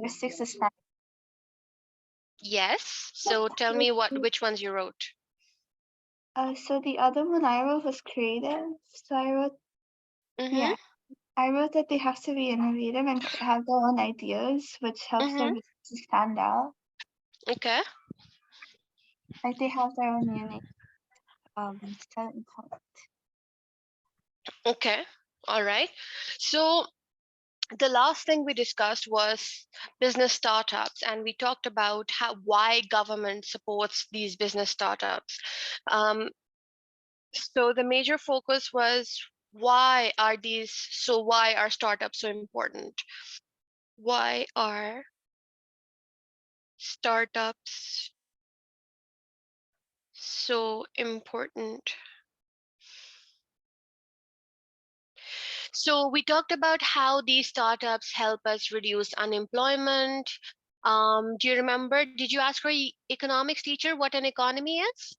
characteristics is fine. Yes. So tell me which ones you wrote. So the other one I wrote was creative. So I wrote, Mm-hmm. yeah, I wrote that they have to be innovative and have their own ideas, which helps their Mm-hmm. business to stand out. Okay. Like they have their own unique selling point. Okay. All right. So the last thing we discussed was business startups, and we talked about why government supports these business startups. Um, so the major focus was why are startups so important? Why are startups so important? So we talked about how these startups help us reduce unemployment. Do you remember? Did you ask your economics teacher what an economy is?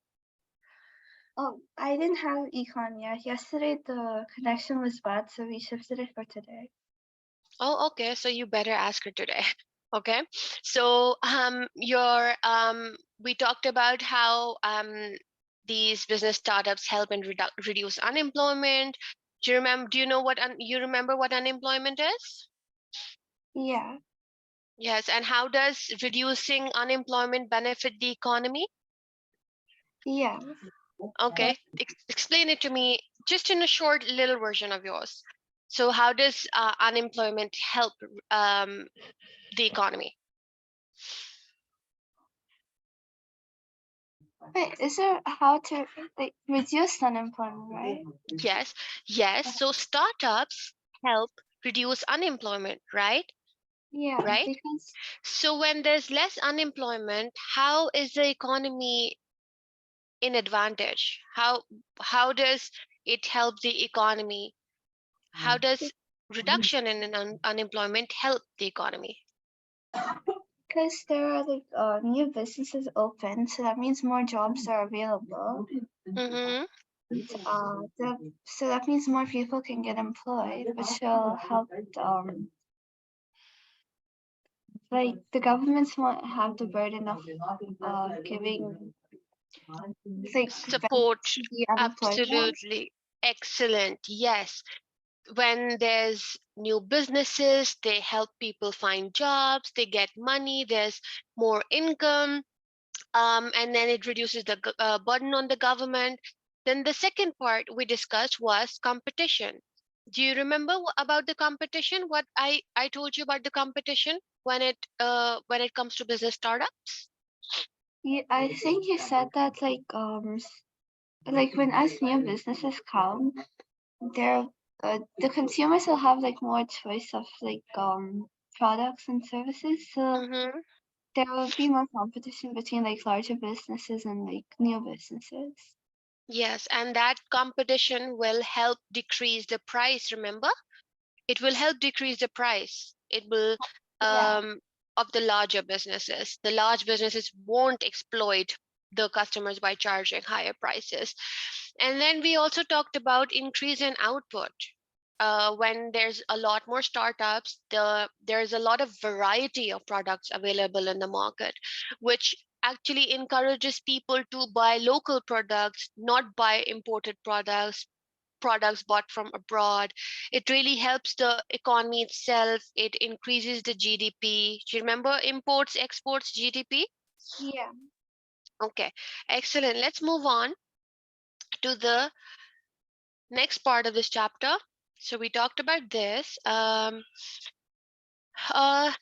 Oh, I didn't have econ yet. Yesterday the connection was bad, so we shifted it for today. Oh, okay. So you better ask her today. Okay. So we talked about how these business startups help and reduce unemployment. Do you remember? Do you know what you remember what unemployment is? Yeah, Yes. And how does reducing unemployment benefit the economy? yeah. Okay, explain it to me just in a short little version of yours. So, how does unemployment help the economy? Wait, is there how to like reduce unemployment, right? Yes, yes. So, startups help reduce unemployment, right? Yeah, Right. because So, when there's less unemployment, how is the economy in advantage? How does it help the economy? How does reduction in unemployment help the economy? because there are like new businesses open, so that means more jobs are available. Mm-hmm. So that means more people can get employed, which will help. Like the governments won't have the burden of giving like Support, benefits to the unemployment. absolutely. Excellent. Yes. When there's new businesses, they help people find jobs, they get money, there's more income, and then it reduces the burden on the government. Then the second part we discussed was competition. Do you remember about the competition? What I told you about the competition when it comes to business startups? Yeah, I think you said that like when us new businesses come, they're the consumers will have like more choice of like products and services. So Mm-hmm. there will be more competition between like larger businesses and like new businesses. Yes, and that competition will help decrease the price, remember? It will help decrease the price. It will Yeah. of the larger businesses. The large businesses won't exploit the customers by charging higher prices. And then we also talked about increase in output. When there's a lot more startups, there's a lot of variety of products available in the market, which actually encourages people to buy local products, not buy imported products bought from abroad. It really helps the economy itself. It increases the GDP. Do you remember imports, exports, GDP? Yeah. Okay, excellent. Let's move on to the next part of this chapter. So we talked about this.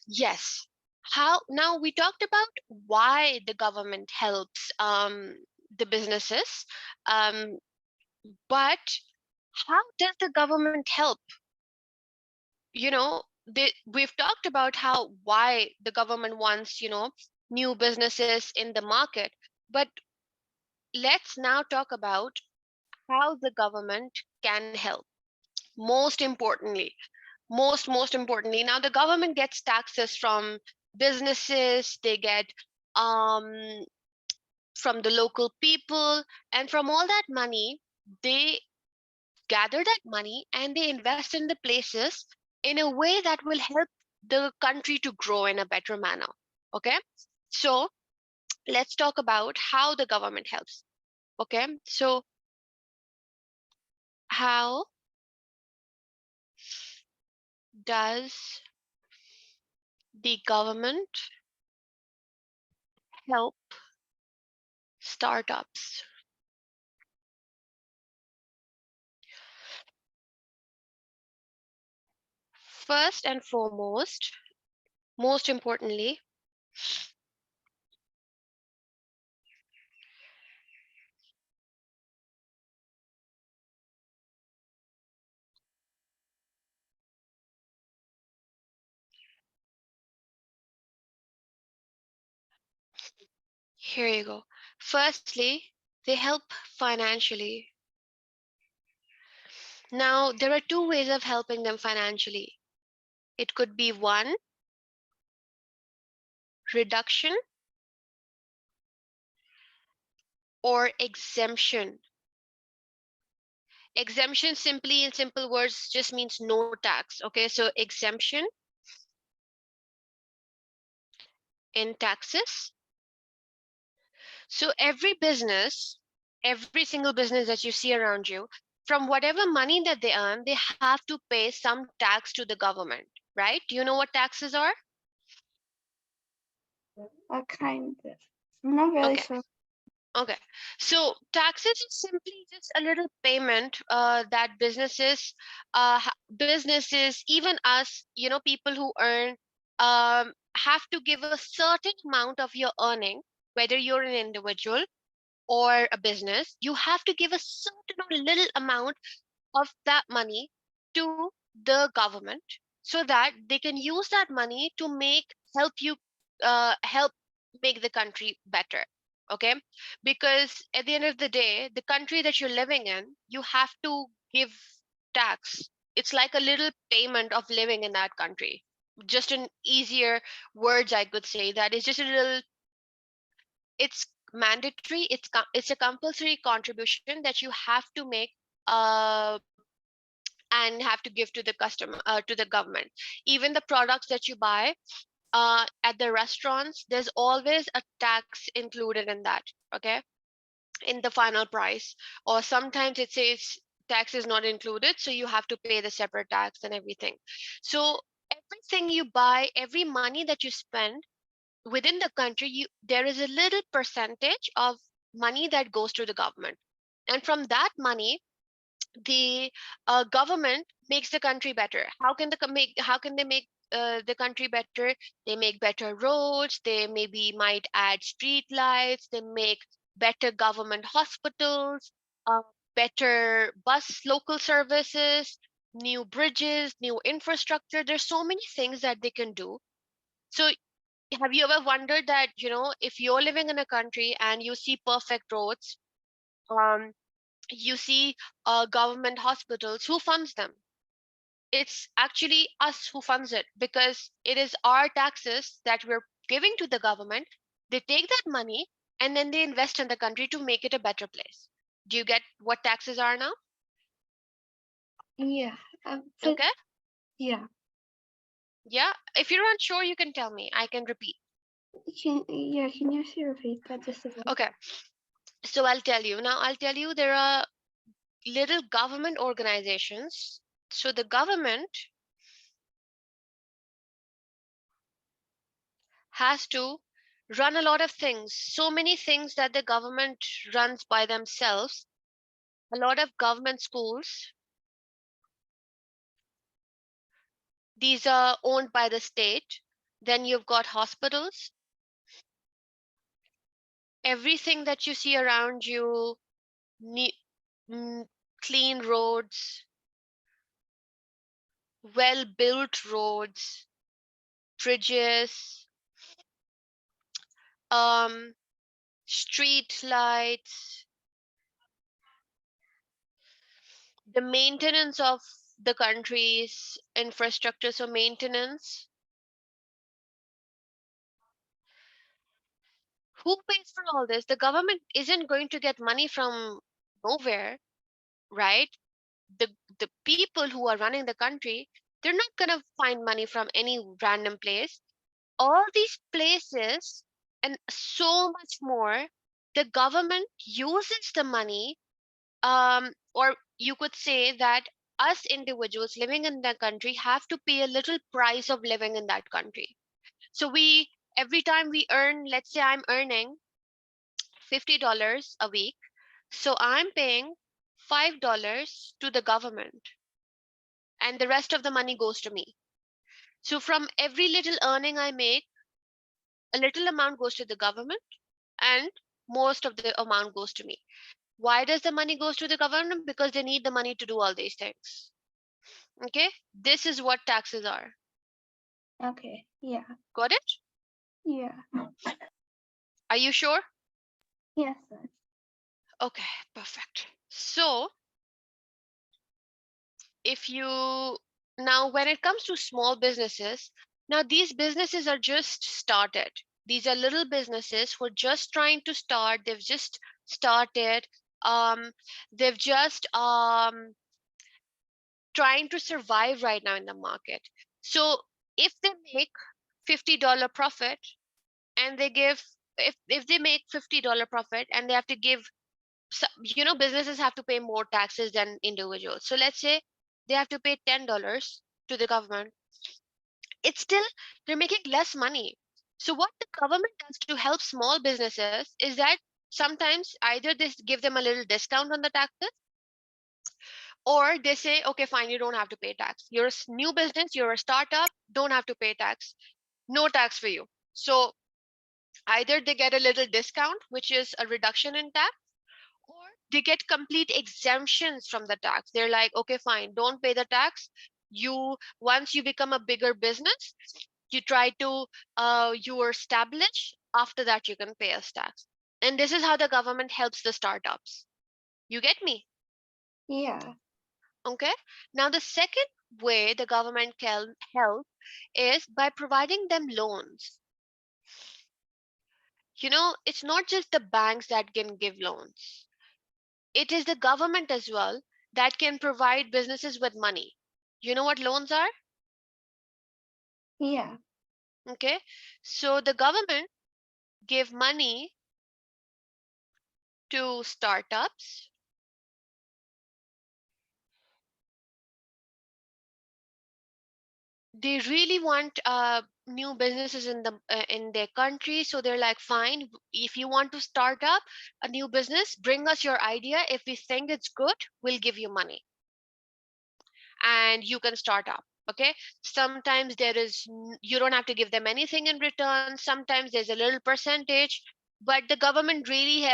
Yes. How now we talked about why the government helps the businesses, um, but how does the government help? We've talked about how why the government wants new businesses in the market, but let's now talk about how the government can help. Most importantly, now the government gets taxes from businesses, they get um from the local people, and from all that money they gather that money and they invest in the places in a way that will help the country to grow in a better manner. Okay, so let's talk about how the government helps. Okay, so how does the government help startups? First and foremost, most importantly, here you go. Firstly, they help financially. Now, there are two ways of helping them financially. It could be one, reduction, or exemption. Exemption, simply in simple words, just means no tax. Okay, so exemption in taxes. So every single business that you see around you, from whatever money that they earn, they have to pay some tax to the government, right? Do you know what taxes are? Kind of. I'm not really Okay. sure. Okay, so taxes is simply just a little payment that businesses, even us, people who earn, have to give a certain amount of your earning, whether you're an individual or a business. You have to give a certain or little amount of that money to the government so that they can use that money to help make the country better. Okay, because at the end of the day, the country that you're living in, you have to give tax. It's like a little payment of living in that country. Just in easier words, I could say that it's just a little, it's mandatory, it's a compulsory contribution that you have to make, uh, and have to give to the customer, to the government. Even the products that you buy at the restaurants, there's always a tax included in that. Okay, in the final price, or sometimes it says tax is not included, so you have to pay the separate tax and everything. So everything you buy, every money that you spend within the country, there is a little percentage of money that goes to the government, and from that money, the government makes the country better. How can they make the country better? They make better roads, they maybe might add street lights, they make better government hospitals, uh, better bus local services, new bridges, new infrastructure. There's so many things that they can do. So have you ever wondered that, if you're living in a country and you see perfect roads, um, you see government hospitals, who funds them? It's actually us who funds it, because it is our taxes that we're giving to the government. They take that money and then they invest in the country to make it a better place. Do you get what taxes are now? Yeah. Okay. Yeah. Yeah, if you're unsure, you can tell me, I can repeat. Can you repeat that just a bit? Okay, so I'll tell you there are little government organizations. So the government has to run a lot of things, so many things that the government runs by themselves. A lot of government schools, these are owned by the state. Then you've got hospitals, everything that you see around you, ne- clean roads, well built roads, bridges, um, street lights, the maintenance of the country's infrastructure. So maintenance, who pays for all this? The government isn't going to get money from nowhere, right? The people who are running the country, They're not going to find money from any random place. All these places and so much more, the government uses the money, or you could say that us individuals living in the country have to pay a little price of living in that country. So we, every time we earn, let's say I'm earning $50 a week, so I'm paying $5 to the government, and the rest of the money goes to me. So from every little earning I make, a little amount goes to the government, and most of the amount goes to me. Why does the money goes to the government? Because they need the money to do all these things. Okay, this is what taxes are. Okay. Yeah. Got it? Yeah. Are you sure? Yes, sir. Okay, perfect. So if you, now when it comes to small businesses, now these businesses are just started. These are little businesses who are just trying to start. They've just started. Um, they've just trying to survive right now in the market. So if they make $50 profit, and they give, if they make $50 profit and they have to give, businesses have to pay more taxes than individuals. So let's say they have to pay $10 to the government. It's still, they're making less money. So what the government does to help small businesses is that sometimes either they give them a little discount on the taxes, or they say, okay, fine, you don't have to pay tax. You're a new business, you're a startup, don't have to pay tax. No tax for you. So either they get a little discount, which is a reduction in tax, or they get complete exemptions from the tax. They're like, okay, fine, don't pay the tax. You, once you become a bigger business, you try to you are established. After that, you can pay us tax. And this is how the government helps the startups. You get me? Yeah. Okay. Now the second way the government can help is by providing them loans. It's not just the banks that can give loans. It is the government as well that can provide businesses with money. You know what loans are? Yeah. Okay. So the government give money to startups. They really want new businesses in their country, so they're like, fine, if you want to start up a new business, bring us your idea. If we think it's good, we'll give you money and you can start up. Okay, sometimes you don't have to give them anything in return. Sometimes there's a little percentage, but the government really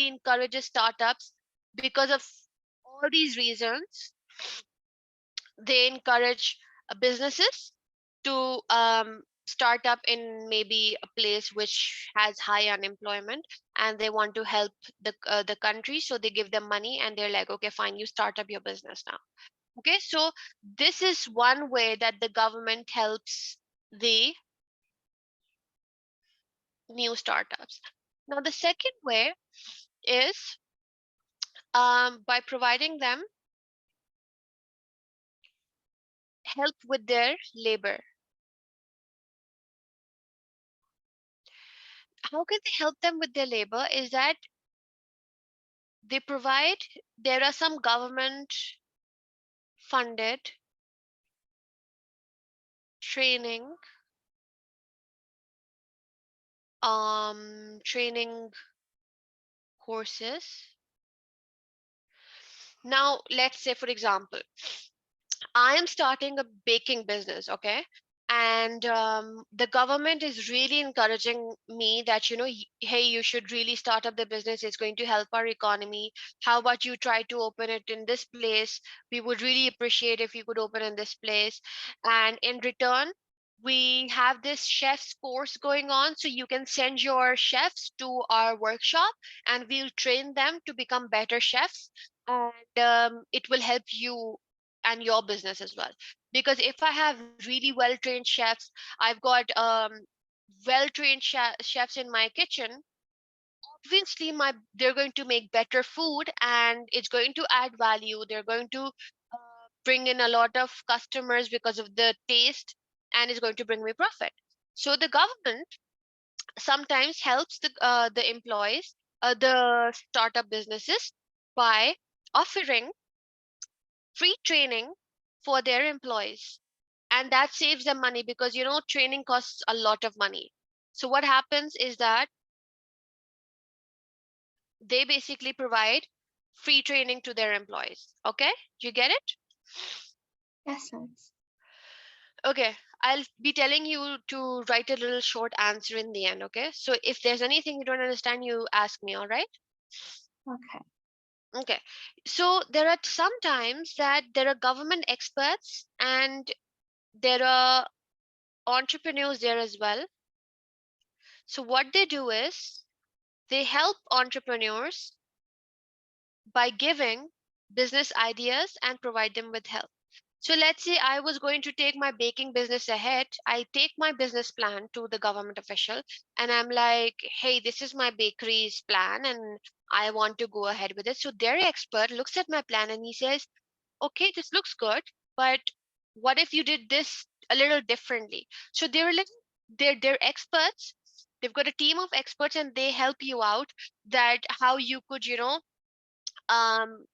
encourages startups. Because of all these reasons, they encourage businesses to start up in maybe a place which has high unemployment, and they want to help the country, so they give them money and they're like, okay, fine, you start up your business now. Okay, so this is one way that the government helps the new startups. Now the second way is by providing them help with their labor. How can they help them with their labor is that they provide, there are some government funded training, training courses. Now let's say, for example, I am starting a baking business, okay? And the government is really encouraging me that, hey, you should really start up the business. It's going to help our economy. How about you try to open it in this place? We would really appreciate if you could open in this place. And in return, we have this chef's course going on. So you can send your chefs to our workshop and we'll train them to become better chefs. And it will help you and your business as well. Because if I have really well trained chefs, I've got well trained chefs in my kitchen, obviously they're going to make better food and it's going to add value. They're going to bring in a lot of customers because of the taste, and is going to bring me profit. So the government sometimes helps the employees, the startup businesses, by offering free training for their employees, and that saves them money because training costs a lot of money. So what happens is that they basically provide free training to their employees. Okay, you get it? Yes, miss. Okay, I'll be telling you to write a little short answer in the end. Okay, so if there's anything you don't understand, you ask me. All right? Okay. Okay, so there are some times that there are government experts and there are entrepreneurs there as well. So what they do is they help entrepreneurs by giving business ideas and provide them with help. So let's say I was going to take my baking business ahead. I take my business plan to the government official and I'm like, hey, this is my bakery's plan and I want to go ahead with it. So their expert looks at my plan and he says, okay, this looks good, but what if you did this a little differently? So they're experts. They've got a team of experts and they help you out that how you could, um,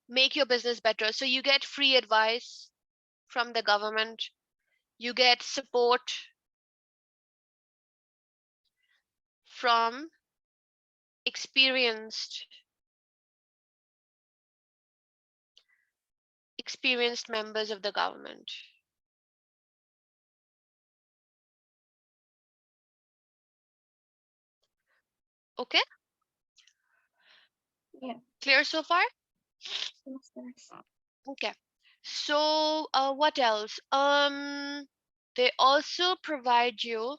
make your business better. So you get free advice from the government, you get support from experienced experienced members of the government. Okay, Yeah. clear so far? Yes, miss. Okay, so what else? They also provide you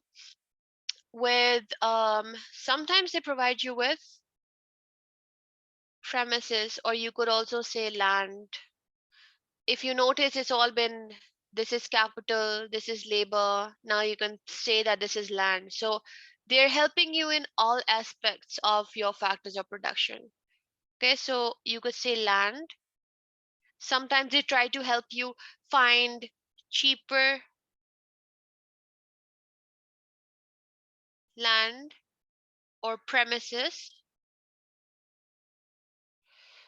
with sometimes they provide you with premises, or you could also say land. If you notice, it's all been, this is capital, this is labor, now you can say that this is land. So they're helping you in all aspects of your factors of production. Okay, so you could say land. Sometimes they try to help you find cheaper land or premises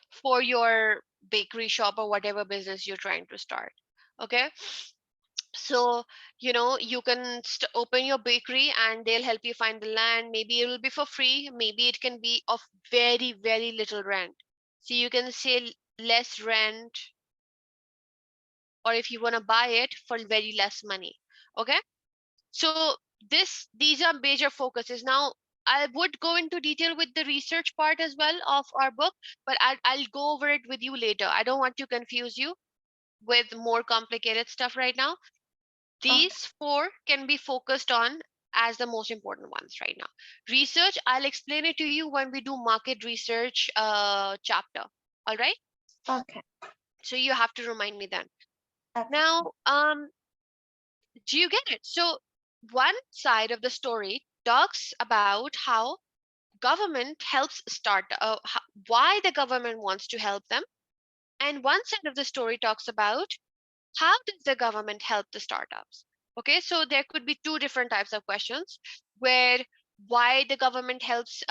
for your bakery shop or whatever business you're trying to start. Okay, so you can open your bakery and they'll help you find the land. Maybe it will be for free, maybe it can be of very very little rent, so you can say less rent, or if you want to buy it for very less money. Okay, so these are major focuses. Now I would go into detail with the research part as well of our book, but I'll go over it with you later. I don't want to confuse you with more complicated stuff right now. Okay. These four can be focused on as the most important ones right now. Research, I'll explain it to you when we do market research chapter. All right? Okay. So you have to remind me then. Okay. Now, do you get it? So one side of the story talks about how government helps start, why the government wants to help them, and one side of the story talks about how does the government help the startups. Okay, so there could be two different types of questions where why the government helps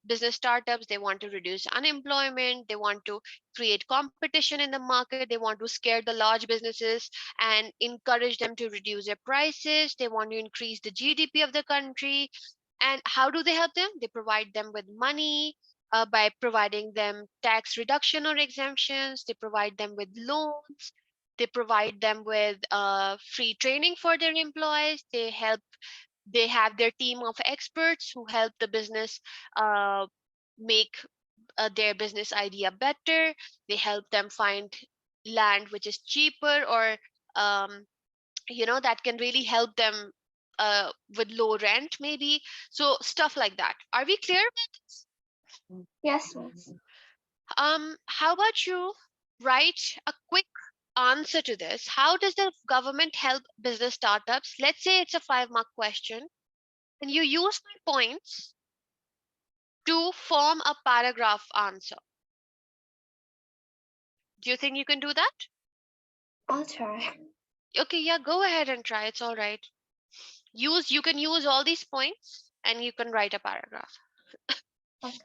business startups. They want to reduce unemployment, they want to create competition in the market, they want to scare the large businesses and encourage them to reduce their prices, they want to increase the GDP of the country. And how do they help them? They provide them with money, by providing them tax reduction or exemptions, they provide them with loans, they provide them with free training for their employees, they have their team of experts who help the business make their business idea better, they help them find land which is cheaper, or um, that can really help them with low rent maybe. So stuff like that. Are we clear with this? Yes, miss. How about you write a quick answer to this? How does the government help business startups? Let's say it's a 5-mark question, and you use my points to form a paragraph answer. Do you think you can do that? I'll try. Okay, yeah, go ahead and try. It's all right. You can use all these points and you can write a paragraph. Okay.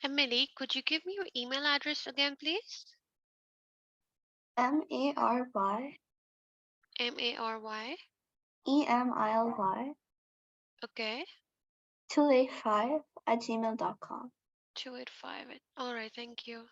Emily, could you give me your email address again, please? MARY MARY. EMILY Okay. 285 @gmail.com. 285. All right, thank you.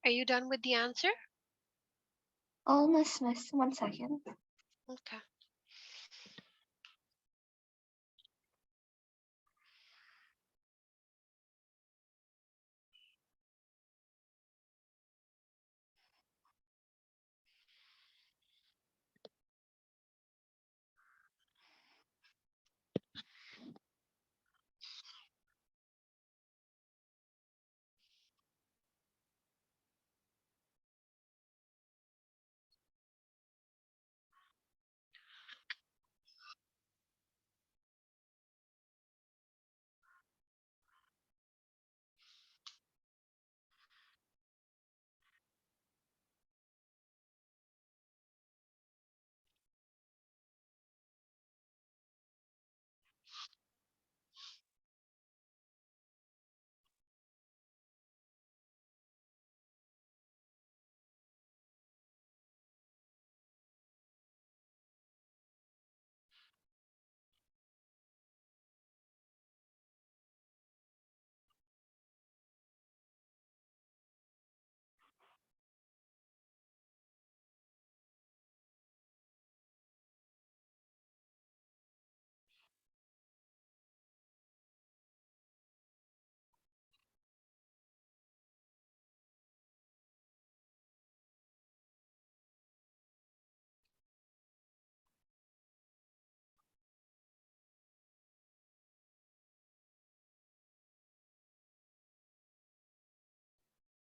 Are you done with the answer? Almost, miss. 1 second. Okay.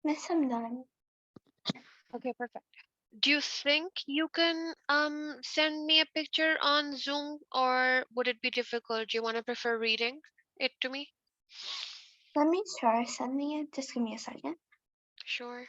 Miss, I'm done. Okay, perfect. Do you think you can send me a picture on Zoom, or would it be difficult? Do you want to prefer reading it to me? Let me try sending it. Just give me a second. Sure.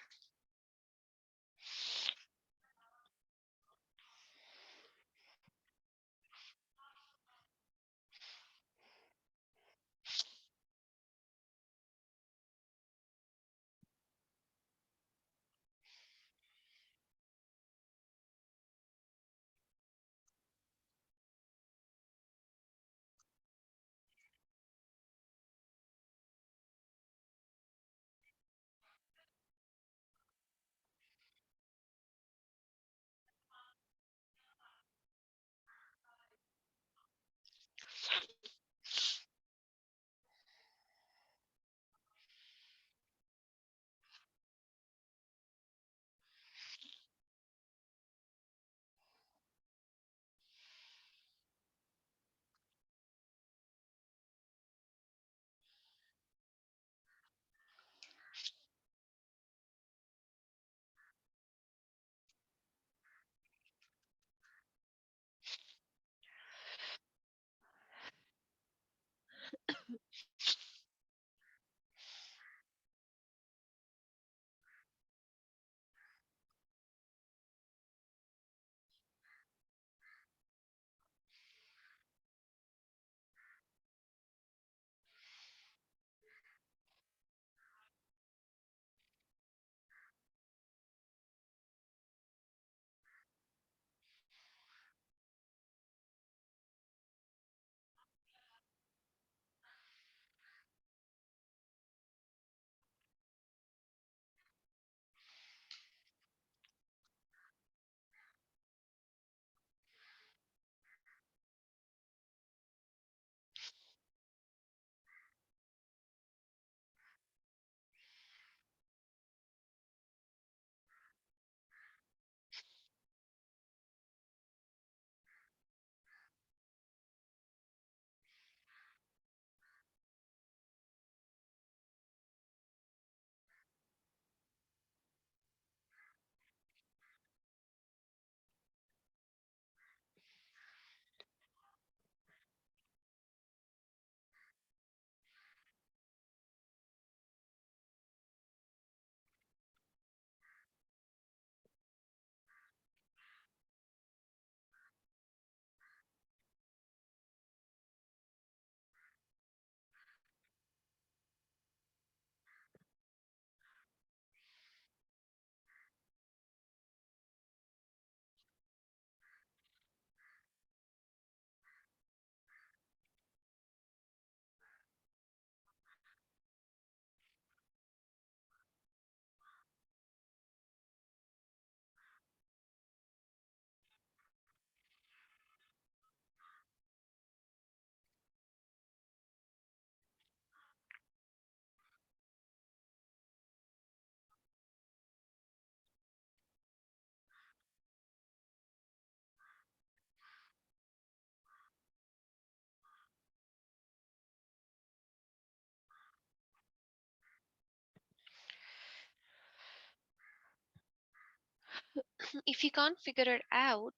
If you can't figure it out,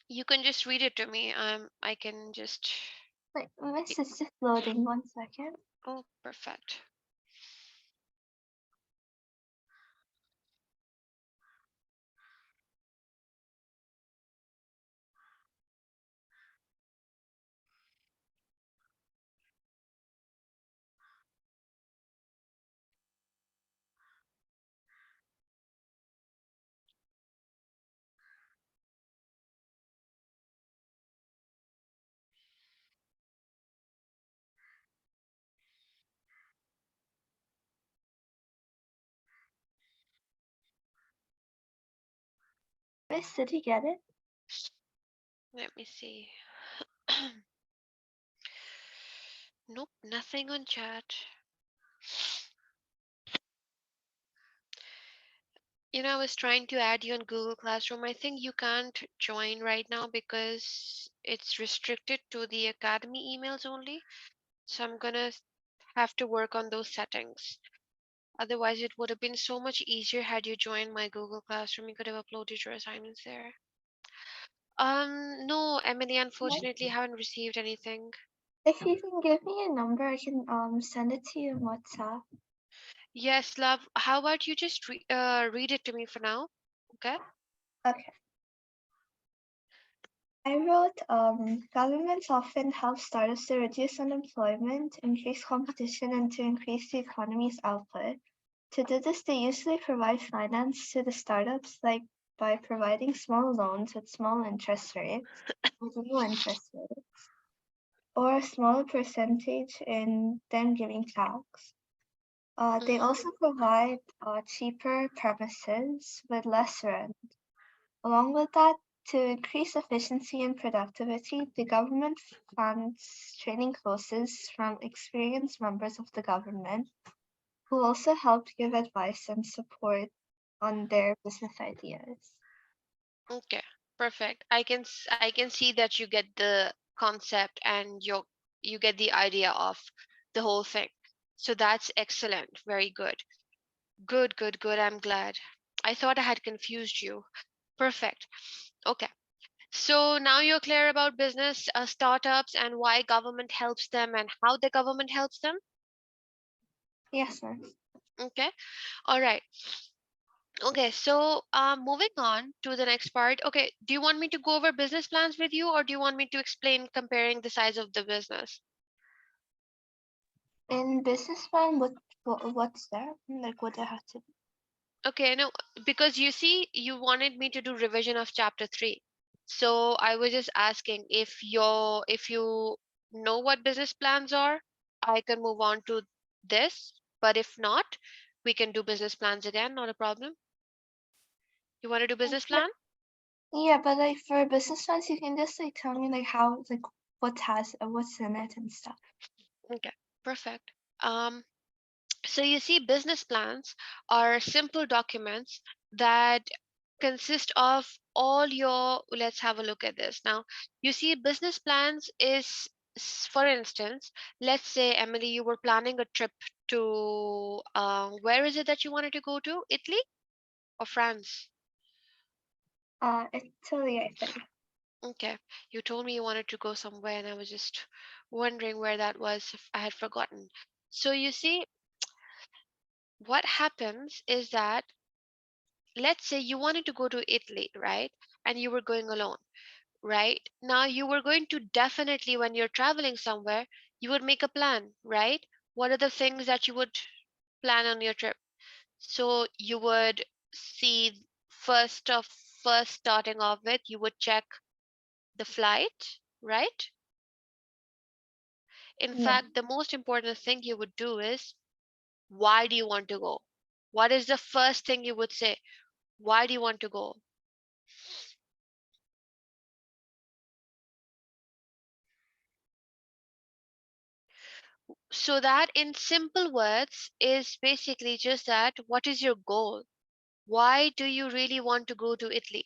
you can just read it to me. I can just. Wait, Miss, it's just loading. 1 second. Oh, perfect. Miss, did you get it? Let me see. Nope, nothing on chat. I was trying to add you on Google Classroom. I think you can't join right now because it's restricted to the Academy emails only. So I'm gonna have to work on those settings. Otherwise, it would have been so much easier had you joined my Google Classroom. You could have uploaded your assignments there. No, Emily, Yes. unfortunately, haven't received anything. If you can give me a number, I can send it to you in WhatsApp. Yes, love. How about you just read it to me for now? Okay. Okay. I wrote, governments often help startups to reduce unemployment, increase competition, and to increase the economy's output. To do this, they usually provide finance to the startups, like by providing small loans with small interest rates, with no interest rates, or a smaller percentage in then giving tax. They Mm-hmm. also provide cheaper premises with less rent. Along with that, to increase efficiency and productivity, the government funds training courses from experienced members of the government who also help give advice and support on their business ideas. Okay, perfect. I can see that you get the concept and you get the idea of the whole thing. So that's excellent. Very good. Good, good, good. I'm glad. I thought I had confused you. Perfect. Okay. So now you're clear about business startups and why government helps them and how the government helps them. Yes, sir. Okay. All right. Okay, so moving on to the next part. Okay, do you want me to go over business plans with you, or do you want me to explain comparing the size of the business? In business plan, what's there? Like what I have to do? Okay, no, because you see, you wanted me to do revision of chapter 3. So I was just asking if you know what business plans are, I can move on to this. But if not, we can do business plans again, not a problem. You want to do business Yeah, plan? yeah, but like for business plans, you can just like tell me like how like what's in it and stuff. Okay, perfect. Um, So you see, business plans are simple documents that consist of all your, let's have a look at this. Now, you see, business plans is, for instance, let's say, Emily, you were planning a trip to, where is it that you wanted to go to? Italy or France? Italy, I think. Okay, you told me you wanted to go somewhere, and I was just wondering where that was if I had forgotten. So you see, what happens is that let's say you wanted to go to Italy, right? And you were going alone, right? Now you were going to definitely, when you're traveling somewhere, you would make a plan, right? What are the things that you would plan on your trip? So you would see first starting off with, you would check the flight, right? In Yeah. fact, the most important thing you would do is, why do you want to go? What is the first thing you would say? Why do you want to go? So that in simple words is basically just that what is your goal? Why do you really want to go to Italy?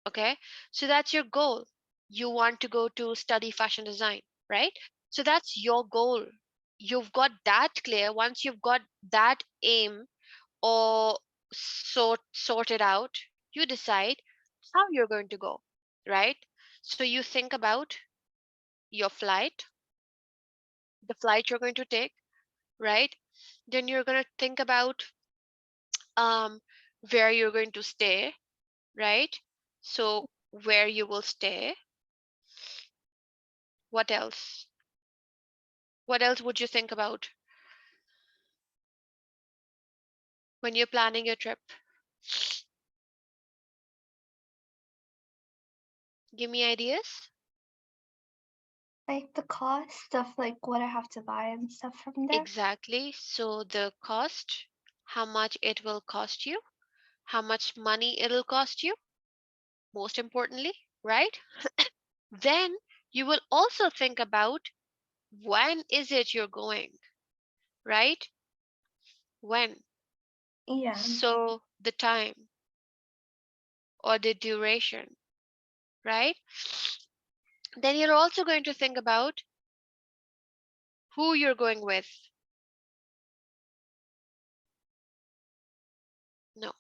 Okay, so that's your goal. You want to go to study fashion design, right? So that's your goal. You've got that clear. Once you've got that aim or sorted out, you decide how you're going to go, right? So you think about your flight, the flight you're going to take, right? Then you're going to think about um, where you're going to stay, right? So where you will stay. What else? What else would you think about when you're planning your trip? Give me ideas. Like the cost of like what I have to buy and stuff from there. Exactly. So the cost, how much it will cost you, how much money it'll cost you, most importantly, right? Then you will also think about when is it you're going, right? When? Yeah. So the time or the duration, right? Then you're also going to think about who you're going with. No,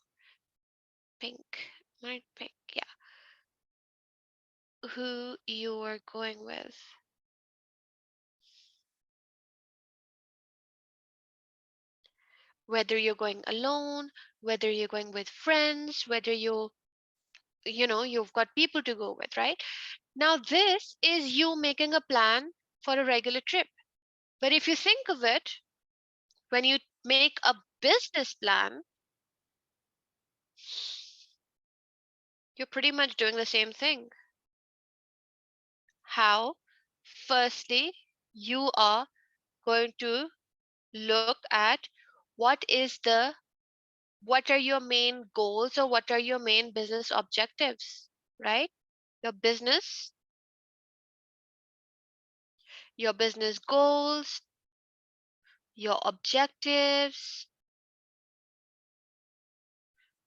pink, not pink, yeah. Who you are going with. Whether you're going alone, whether you're going with friends, whether you've got people to go with, right? Now this is you making a plan for a regular trip. But if you think of it, when you make a business plan, you're pretty much doing the same thing. How? Firstly, you are going to look at what is the what are your main goals or what are your main business objectives, right? Your business goals, your objectives,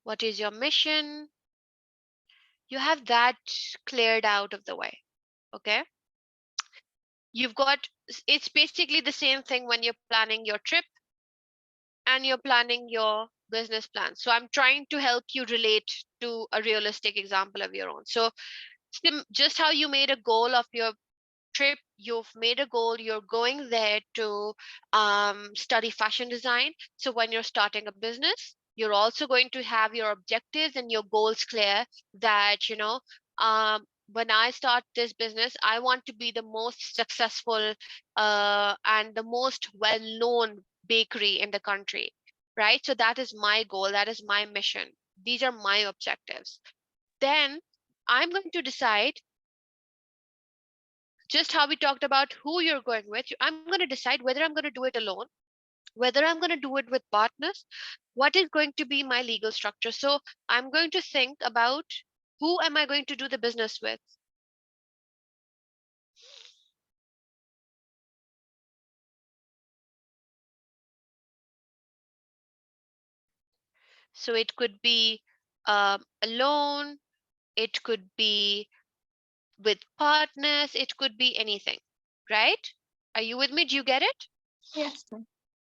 what is your mission. You have that cleared out of the way. Okay, you've got, it's basically the same thing when you're planning your trip and you're planning your business plan. So I'm trying to help you relate to a realistic example of your own. So just how you made a goal of your trip, you've made a goal, you're going there to study fashion design. So when you're starting a business, you're also going to have your objectives and your goals clear, that when I start this business, I want to be the most successful and the most well known bakery in the country, right? So that is my goal, that is my mission, these are my objectives. Then I'm going to decide, just how we talked about who you're going with, I'm going to decide whether I'm going to do it alone, whether I'm going to do it with partners, what is going to be my legal structure. So I'm going to think about who am I going to do the business with. So it could be alone, it could be with partners, it could be anything, right? Are you with me? Do you get it? Yes, ma'am.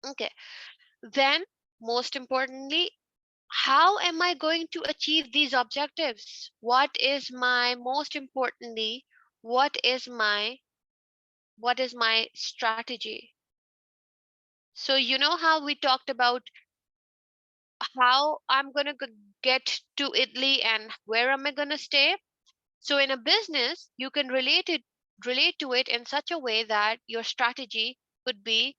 Okay. Then, most importantly, how am I going to achieve these objectives? What is my, most importantly, what is my strategy? So you know how we talked about how I'm going to get to Italy and where am I going to stay? So in a business, you can relate to it in such a way that your strategy could be,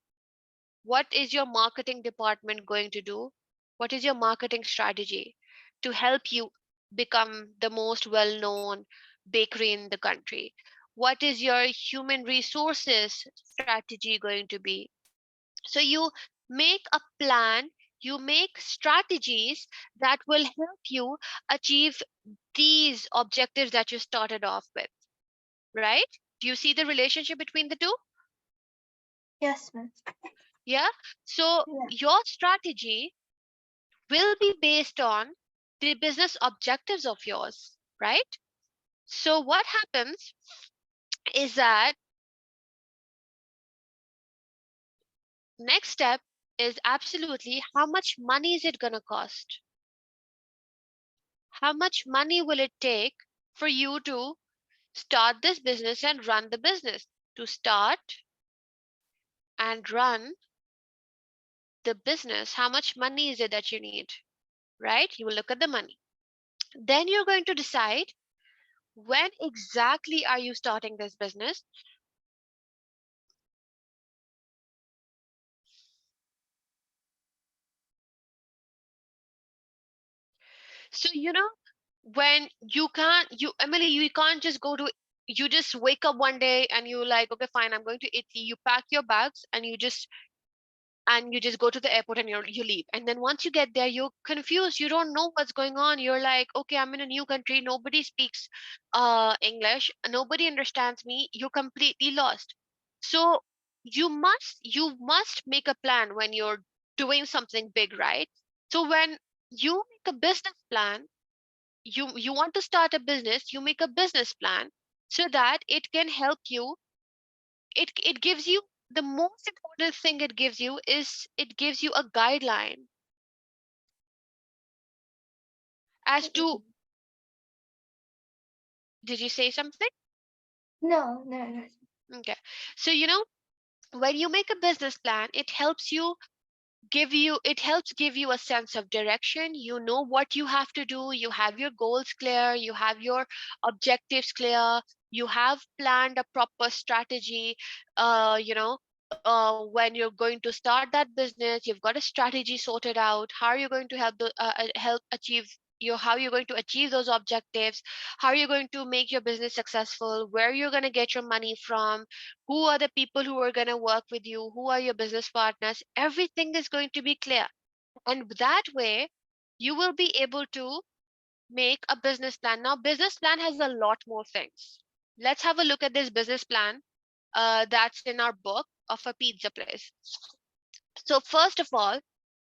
what is your marketing department going to do? What is your marketing strategy to help you become the most well known bakery in the country? What is your human resources strategy going to be? So you make a plan, you make strategies that will help you achieve these objectives that you started off with, right? Do you see the relationship between the two? Yes, ma'am. Yeah. So Yeah. your strategy will be based on the business objectives of yours, right? So what happens is that next step is absolutely how much money is it going to cost? How much money will it take for you to start this business and run the business? To start and run the business, how much money is it that you need? Right? You will look at the money. Then you're going to decide when exactly are you starting this business. So, when you can't, Emily, you can't just you just wake up one day and you like, okay, fine, I'm going to Italy. You pack your bags and you just go to the airport and you leave. And then once you get there, you're confused. You don't know what's going on. You're like, okay, I'm in a new country. Nobody speaks English. Nobody understands me. You're completely lost. So you must make a plan when you're doing something big, right? So when you make a business plan, you want to start a business, you make a business plan so that it can help you. It gives you, the most important thing it gives you is it gives you a guideline as to, Mm-mm. did you say something? No, no, no. Okay. So when you make a business plan, it helps give you a sense of direction. You know what you have to do. You have your goals clear, you have your objectives clear, you have planned a proper strategy. When you're going to start that business, you've got a strategy sorted out. How are you going to help achieve your how you're going to achieve those objectives, how are you going to make your business successful, where you're going to get your money from, who are the people who are going to work with you, who are your business partners. Everything is going to be clear, and that way you will be able to make a business plan. Now business plan has a lot more things. Let's have a look at this business plan that's in our book of a pizza place. So first of all,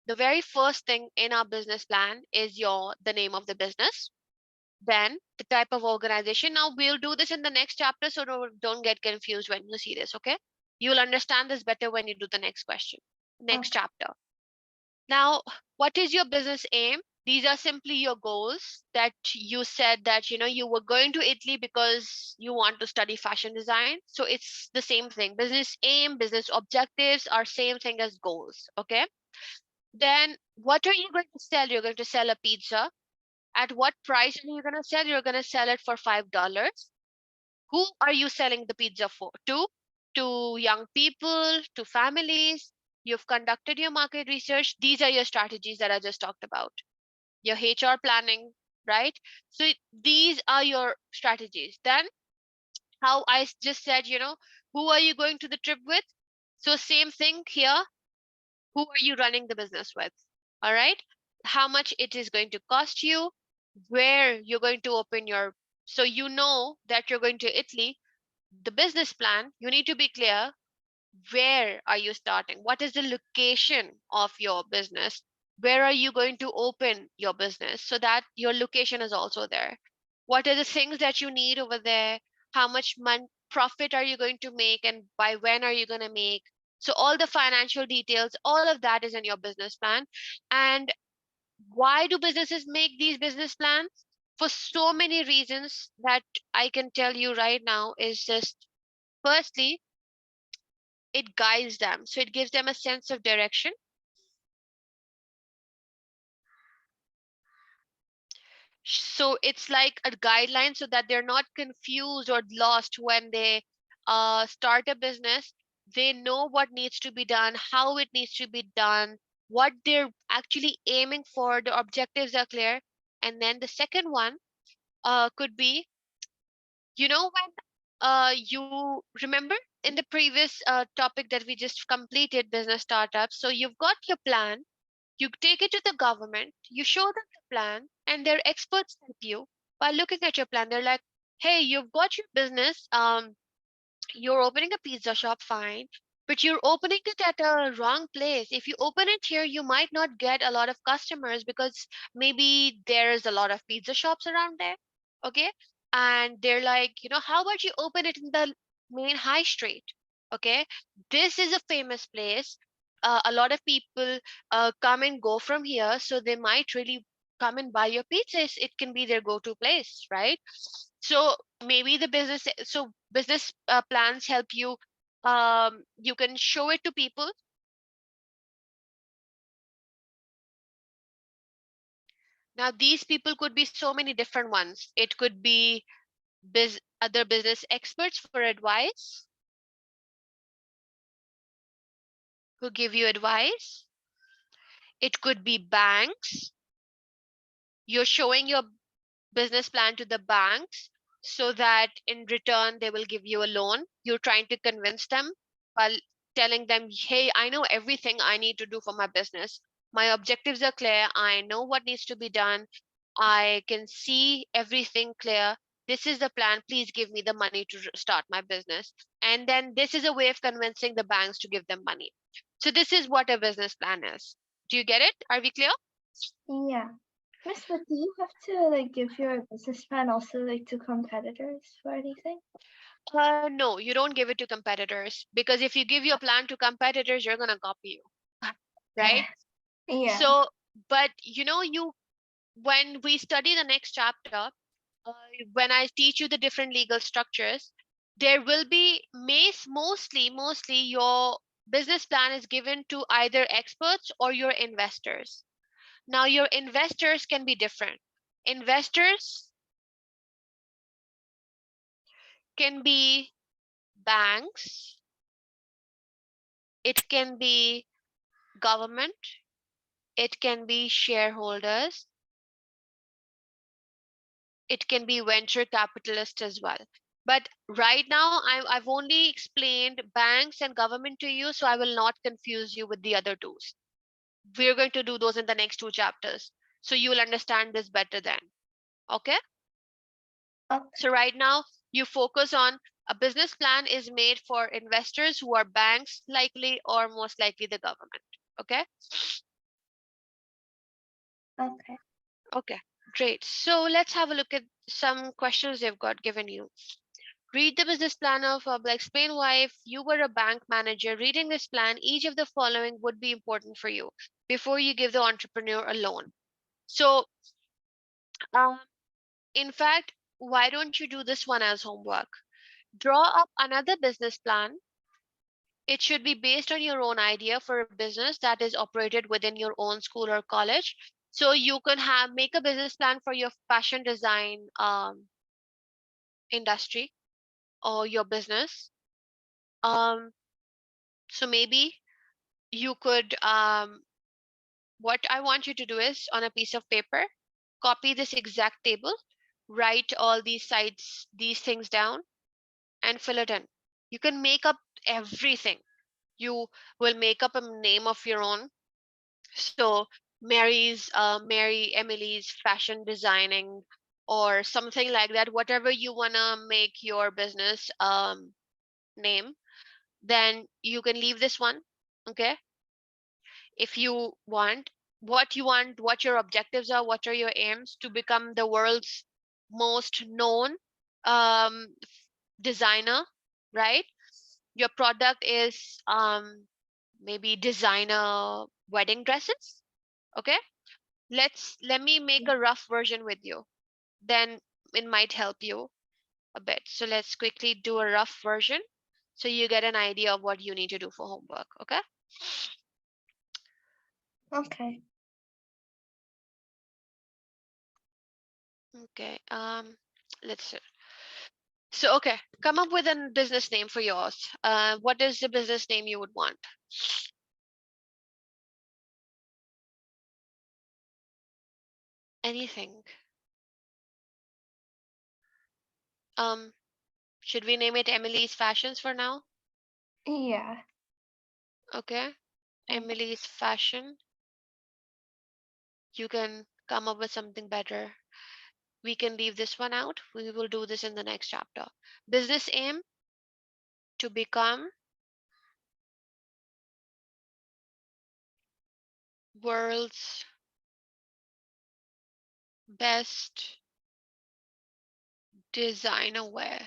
the very first thing in our business plan is the name of the business, then the type of organization. Now we'll do this in the next chapter, so don't get confused when you see this, okay? You'll understand this better when you do the next question, next Okay. chapter. Now, what is your business aim? These are simply your goals that you said that you were going to Italy because you want to study fashion design. So it's the same thing. Business aim, business objectives are same thing as goals, okay? Then what are you going to sell? You're going to sell a pizza. At what price are you going to sell? You're going to sell it for $5. Who are you selling the pizza for? To young people, to families. You've conducted your market research. These are your strategies that I just talked about. Your HR planning, right? So these are your strategies. Then how I just said, who are you going to the trip with? So same thing here. Who are you running the business with? All right. How much it is going to cost you, where you're going to open your, so you know that you're going to Italy. The business plan, you need to be clear. Where are you starting? What is the location of your business? Where are you going to open your business so that your location is also there? What are the things that you need over there? How much profit are you going to make, and by when are you going to make? So all the financial details, all of that is in your business plan. And why do businesses make these business plans? For so many reasons that I can tell you right now. Is just, firstly, it guides them. So it gives them a sense of direction. So it's like a guideline so that they're not confused or lost when they start a business. They know what needs to be done, how it needs to be done, what they're actually aiming for. The objectives are clear. And then the second one could be, when you remember in the previous topic that we just completed, business startups. So you've got your plan. You take it to the government, you show them the plan, and their experts help you by looking at your plan. They're like, hey, you've got your business. You're opening a pizza shop, fine, but you're opening it at a wrong place. If you open it here, you might not get a lot of customers because maybe there's a lot of pizza shops around there. Okay. And they're like, how about you open it in the main high street? Okay. This is a famous place. A lot of people come and go from here, so they might really come and buy your pizzas, it can be their go-to place, right? So maybe the business plans help you. You can show it to people. Now these people could be so many different ones. It could be other business experts for advice, who give you advice. It could be banks. You're showing your business plan to the banks so that in return they will give you a loan. You're trying to convince them while telling them, hey, I know everything I need to do for my business. My objectives are clear. I know what needs to be done. I can see everything clear. This is the plan. Please give me the money to start my business. And then this is a way of convincing the banks to give them money. So this is what a business plan is. Do you get it? Are we clear? Yeah. Miss, but do you have to like give your business plan also like to competitors for anything? No, you don't give it to competitors, because if you give your plan to competitors, you're gonna copy you, right? Yeah. So, but you when we study the next chapter, uh, when I teach you the different legal structures, there will be mostly your business plan is given to either experts or your investors. Now, your investors can be different. Investors can be banks, it can be government, it can be shareholders, it can be venture capitalists as well. But right now, I've only explained banks and government to you, so I will not confuse you with the other two. We're going to do those in the next two chapters, so you will understand this better then. Okay? Okay. So right now, you focus on a business plan is made for investors who are banks, likely, or most likely the government. Okay? Okay. Okay, great. So let's have a look at some questions they've got given you. Read the business plan of, explain why if you were a bank manager reading this plan, each of the following would be important for you before you give the entrepreneur a loan. So, um, in fact, why don't you do this one as homework? Draw up another business plan. It should be based on your own idea for a business that is operated within your own school or college. So you can make a business plan for your fashion design industry or your business. Um, so maybe you could what I want you to do is on a piece of paper, copy this exact table, write all these sides, these things down, and fill it in. You can make up everything. You will make up a name of your own. So Mary Emily's fashion designing or something like that, whatever you wanna make your business name, then you can leave this one. Okay, if you want, what your objectives are, what are your aims to become the world's most known um, designer, right? Your product is maybe designer wedding dresses. Okay, let me make a rough version with you, then it might help you a bit. So let's quickly do a rough version so you get an idea of what you need to do for homework. Okay. Okay. Okay. Let's see. So, okay, come up with a business name for yours. What is the business name you would want? Anything. Um, should we name it Emily's Fashions for now? Yeah. Okay, Okay. Emily's Fashion. You can come up with something better. We can leave this one out. We will do this in the next chapter. Business aim to become world's best designer wear.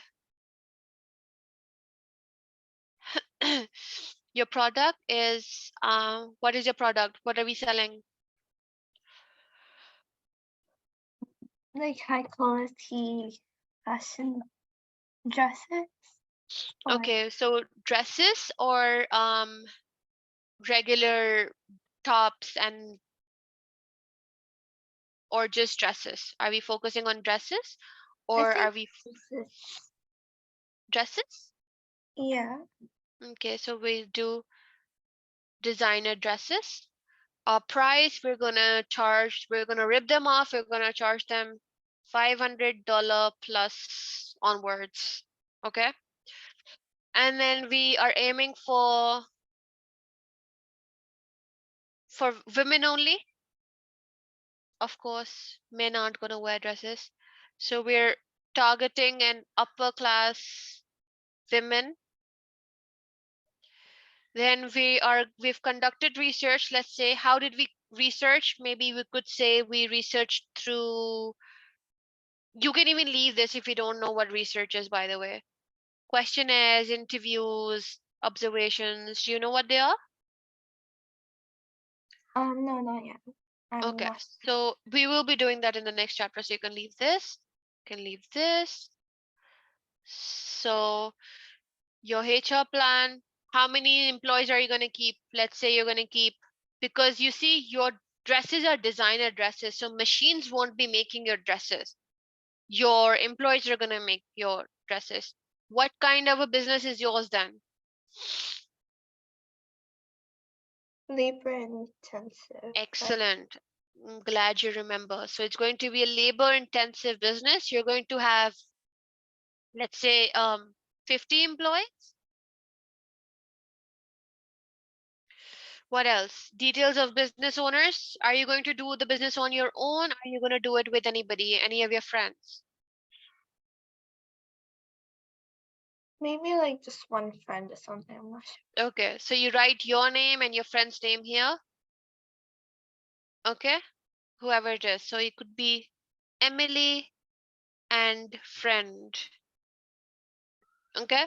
Your product is what is your product? What are we selling? Like high quality fashion dresses. Or Okay, so dresses or regular tops and or just dresses? Are we focusing on dresses I or are think we dresses. dresses? Yeah. Okay, so we do designer dresses. Price, we're gonna rip them off. We're gonna charge them $500 plus onwards. Okay, and then we are aiming for women only. Of course, men aren't gonna wear dresses, so we're targeting an upper class women. Then we've conducted research. Let's say, how did we research? Maybe we could say we researched through, you can even leave this if you don't know what research is, by the way. Questionnaires, interviews, observations. Do you know what they are? No, not yet. I'm Okay, not. so we will be doing that in the next chapter. So you can leave this, can leave this. So your HR plan, how many employees are you going to keep? Let's say you're going to keep, because you see, your dresses are designer dresses, so machines won't be making your dresses. Your employees are going to make your dresses. What kind of a business is yours then? Labor intensive. Excellent. I'm glad you remember. So it's going to be a labor intensive business. You're going to have, let's say, 50 employees. What else? Details of business owners. Are you going to do the business on your own? Are you going to do it with anybody, any of your friends? Maybe like just one friend or something. I'm not sure. Okay, so you write your name and your friend's name here. Okay, whoever it is. So it could be Emily and friend. Okay.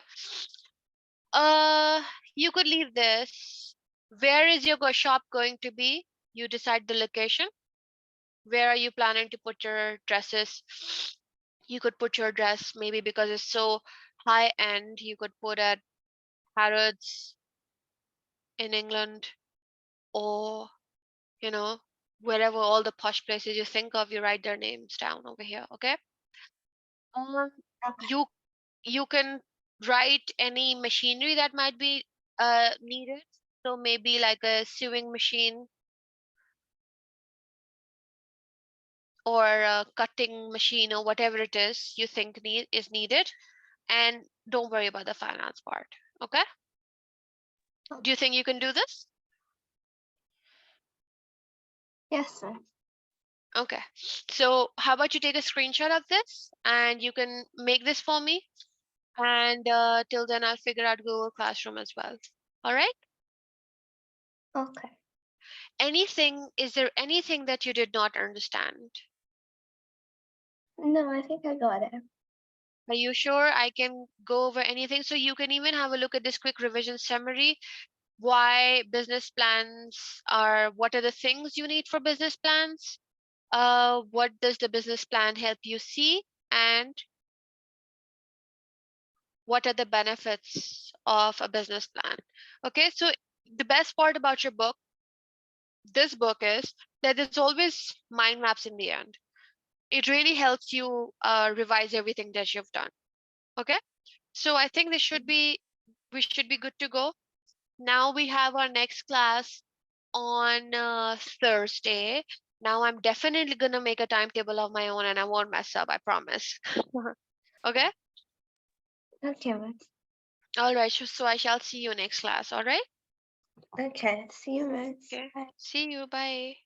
You could leave this. Where is your shop going to be? You decide the location. Where are you planning to put your dresses? You could put your dress, maybe because it's so high end, you could put at Harrods in England, or you know, wherever all the posh places you think of, you write their names down over here. Okay. Um, Okay. you you can write any machinery that might be needed. So maybe like a sewing machine or a cutting machine or whatever it is you think is needed. And don't worry about the finance part. Okay. Do you think you can do this? Yes, sir. Okay. So how about you take a screenshot of this and you can make this for me. And till then, I'll figure out Google Classroom as well. All right. Okay. Is there anything that you did not understand? No, I think I got it. Are you sure I can go over anything? So you can even have a look at this quick revision summary. Why business plans are, what are the things you need for business plans? What does the business plan help you see? And what are the benefits of a business plan? Okay, so the best part about this book is that there's always mind maps in the end. It really helps you revise everything that you've done. Okay, so I think we should be good to go. Now we have our next class on Thursday. Now I'm definitely gonna make a timetable of my own and I won't mess up, I promise. Okay, Okay, miss. all right, so I shall see you next class. All right, Okay. See you, miss. okay, Bye. see you, bye.